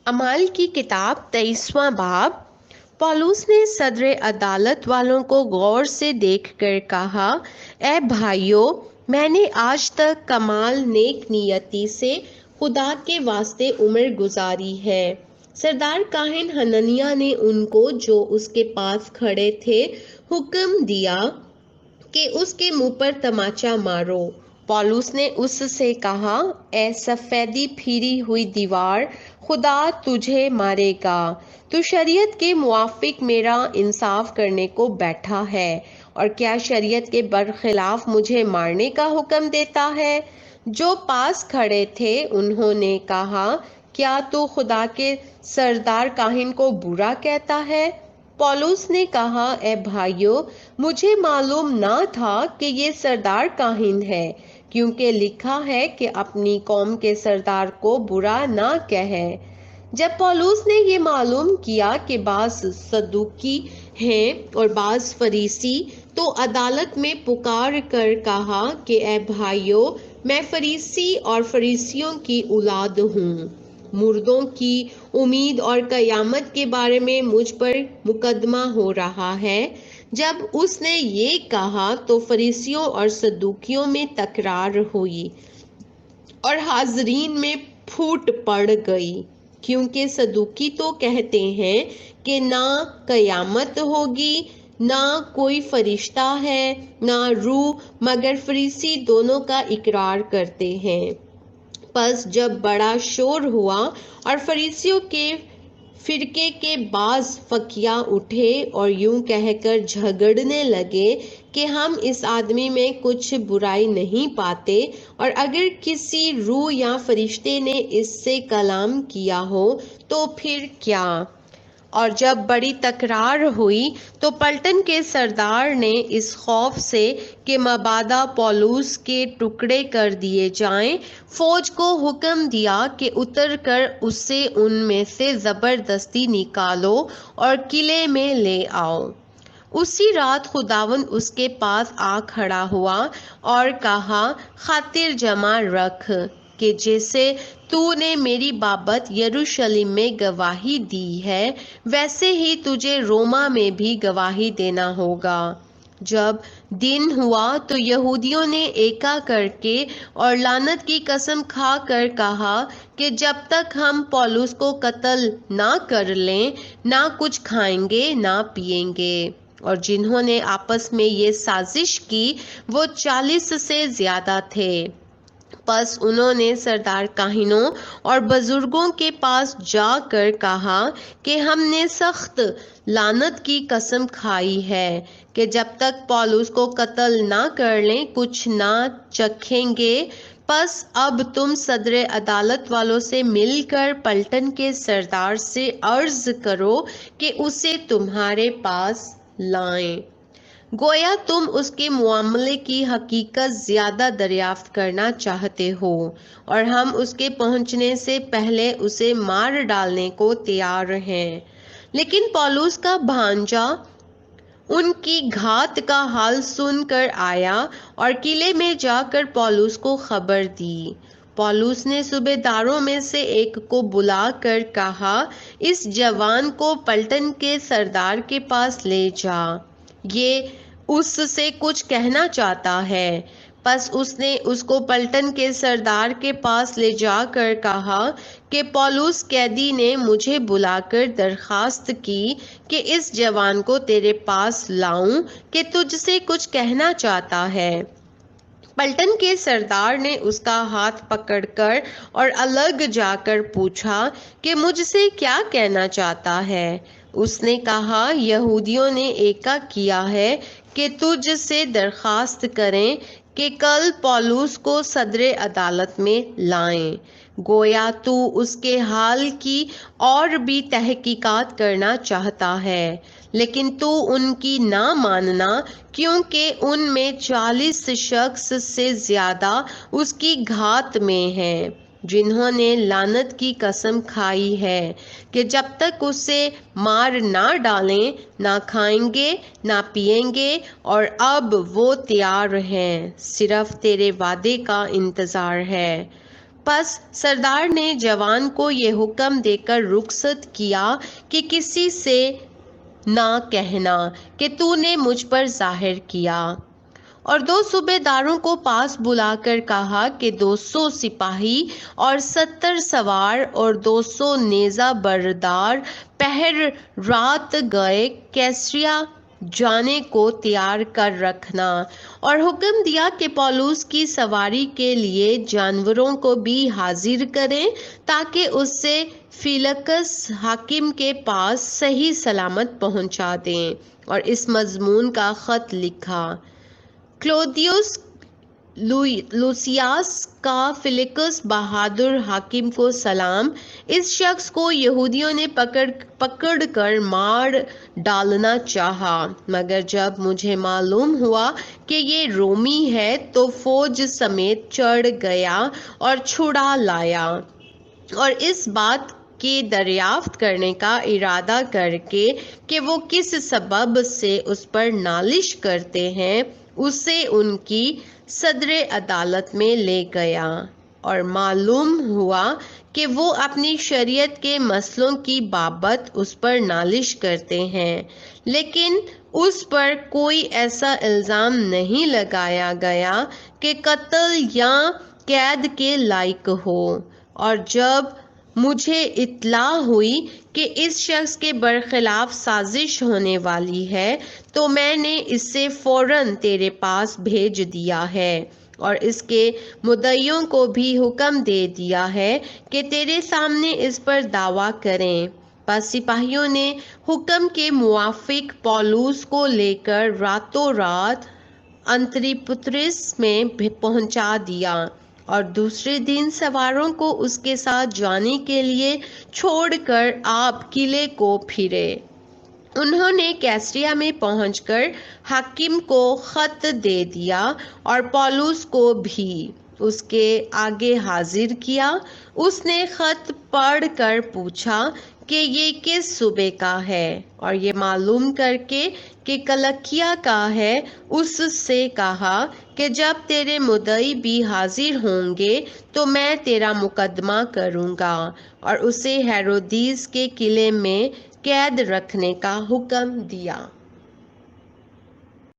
अमाल की किताब 23वां बाब। पौलुस ने सदर अदालत वालों को गौर से देखकर कहा, ए भाइयों, मैंने आज तक कमाल नेक नियति से खुदा के वास्ते उम्र गुजारी है। सरदार काहिन हननिया ने उनको, जो उसके पास खड़े थे, हुक्म दिया कि उसके मुंह पर तमाचा मारो। पौलुस ने उससे कहा, ए सफेदी फिरी हुई दीवार, खुदा तुझे मारेगा। तू शरीयत के मुआफिक मेरा इंसाफ करने को बैठा है, और क्या शरीयत के बरखिलाफ मुझे मारने का हुक्म देता है? जो पास खड़े थे उन्होंने कहा, क्या तू खुदा के सरदार काहिन को बुरा कहता है? पौलुस ने कहा, ए भाइयों, मुझे मालूम ना था कि ये सरदार काहिन है, क्योंकि लिखा है कि अपनी कौम के सरदार को बुरा ना कहे। जब पौलुस ने ये मालूम किया कि बास सदूकी हैं और बास फरीसी, तो अदालत में पुकार कर कहा कि ए भाइयों, मैं फरीसी और फरीसियों की औलाद हूँ। मुर्दों की उम्मीद और कयामत के बारे में मुझ पर मुकदमा हो रहा है। जब उसने ये कहा तो फरीसियों और सदूकियों में तकरार हुई और हाजरीन में फूट पड़ गई, क्योंकि सदूकी तो कहते हैं कि ना कयामत होगी, ना कोई फरिश्ता है, ना रूह, मगर फरीसी दोनों का इकरार करते हैं। बस जब बड़ा शोर हुआ और फरीसियों के फिरके के बाज फकिया उठे और यूं कहकर झगड़ने लगे कि हम इस आदमी में कुछ बुराई नहीं पाते, और अगर किसी रूह या फरिश्ते ने इससे कलाम किया हो तो फिर क्या। और जब बड़ी तकरार हुई तो पलटन के सरदार ने इस खौफ से कि मबादा पौलुस के टुकड़े कर दिए जाएं, फौज को हुक्म दिया कि उतर कर उससे उनमें से जबरदस्ती निकालो और किले में ले आओ। उसी रात खुदावन उसके पास आ खड़ा हुआ और कहा, खातिर जमा रख कि जैसे तूने मेरी बाबत यरूशलेम में गवाही दी है, वैसे ही तुझे रोमा में भी गवाही देना होगा। जब दिन हुआ तो यहूदियों ने एका करके और लानत की कसम खा कर कहा कि जब तक हम पौलुस को कत्ल ना कर लें, ना कुछ खाएंगे ना पिएंगे। और जिन्होंने आपस में ये साजिश की वो 40 से ज्यादा थे। बस उन्होंने सरदार काहिनों और बुजुर्गों के पास जाकर कहा कि हमने सख्त लानत की कसम खाई है कि जब तक पौलुस को कत्ल ना कर लें कुछ ना चखेंगे। बस अब तुम सदर अदालत वालों से मिलकर पलटन के सरदार से अर्ज करो कि उसे तुम्हारे पास लाएं। गोया तुम उसके मामले की हकीकत ज्यादा दरियाफ्त करना चाहते हो, और हम उसके पहुंचने से पहले उसे मार डालने को तैयार हैं। लेकिन पौलुस का भांजा उनकी घात का हाल सुनकर आया और किले में जाकर पौलुस को खबर दी। पौलुस ने सूबेदारों में से एक को बुलाकर कहा, इस जवान को पलटन के सरदार के पास ले जा, ये उससे कुछ कहना चाहता है। बस उसने उसको पलटन के सरदार के पास ले जाकर कहा कि पौलुस कैदी ने मुझे बुलाकर दरखास्त की कि इस जवान को तेरे पास लाऊं कि तुझसे कुछ कहना चाहता है। पलटन के सरदार ने उसका हाथ पकड़कर और अलग जाकर पूछा कि मुझसे क्या कहना चाहता है। उसने कहा, यहूदियों ने एका किया है कि तुझ से दरखास्त करें कि कल पौलुस को सदर अदालत में लाएं। गोया तू उसके हाल की और भी तहकीकात करना चाहता है, लेकिन तू उनकी ना मानना, क्योंकि उनमें 40 शख्स से ज्यादा उसकी घात में हैं, जिन्होंने लानत की कसम खाई है कि जब तक उसे मार ना डालें ना खाएंगे ना पिएंगे, और अब वो तैयार हैं, सिर्फ तेरे वादे का इंतजार है। پس سردار نے جوان کو یہ حکم دے کر رخصت کیا کہ کسی سے نہ کہنا کہ تو نے مجھ پر ظاہر کیا، اور 2 صوبیداروں کو پاس بلا کر کہا کہ 200 سپاہی اور 70 سوار اور 200 نیزہ بردار پہر رات گئے کیسریا جانے کو تیار کر رکھنا، اور حکم دیا کہ پولوس کی سواری کے لیے جانوروں کو بھی حاضر کریں تاکہ اس سے فیلکس حاکم کے پاس صحیح سلامت پہنچا دیں، اور اس مضمون کا خط لکھا: کلودیوس لوسیاس کا فیلکس بہادر حاکم کو سلام۔ اس شخص کو یہودیوں نے پکڑ کر مار ڈالنا چاہا، مگر جب مجھے معلوم ہوا کہ یہ رومی ہے تو فوج سمیت چڑھ گیا اور چھڑا لایا، اور اس بات کی دریافت کرنے کا ارادہ کر کے کہ وہ کس سبب سے اس پر نالش کرتے ہیں، اسے ان کی صدر عدالت میں لے گیا، اور معلوم ہوا کہ وہ اپنی شریعت کے مسئلوں کی بابت اس پر نالش کرتے ہیں، لیکن اس پر کوئی ایسا الزام نہیں لگایا گیا کہ قتل یا قید کے لائق ہو۔ اور جب مجھے اطلاع ہوئی کہ اس شخص کے برخلاف سازش ہونے والی ہے تو میں نے اسے فوراً تیرے پاس بھیج دیا ہے، اور اس کے مدعیوں کو بھی حکم دے دیا ہے کہ تیرے سامنے اس پر دعویٰ کریں۔ پس سپاہیوں نے حکم کے موافق پولوس کو لے کر راتوں رات انتریپترس میں پہنچا دیا، اور دوسرے دن سواروں کو اس کے ساتھ جانے کے لیے چھوڑ کر آپ قلعے کو پھرے۔ انہوں نے کیسریا میں پہنچ کر حاکم کو خط دے دیا اور پولوس کو بھی اس کے آگے حاضر کیا۔ اس نے خط پڑھ کر پوچھا کہ یہ کس صوبے کا ہے، اور یہ معلوم کر کے کہ کلکیا کا ہے اس سے کہا کہ جب تیرے مدعی بھی حاضر ہوں گے تو میں تیرا مقدمہ کروں گا، اور اسے ہیرودیس کے قلعے میں قید رکھنے کا حکم دیا۔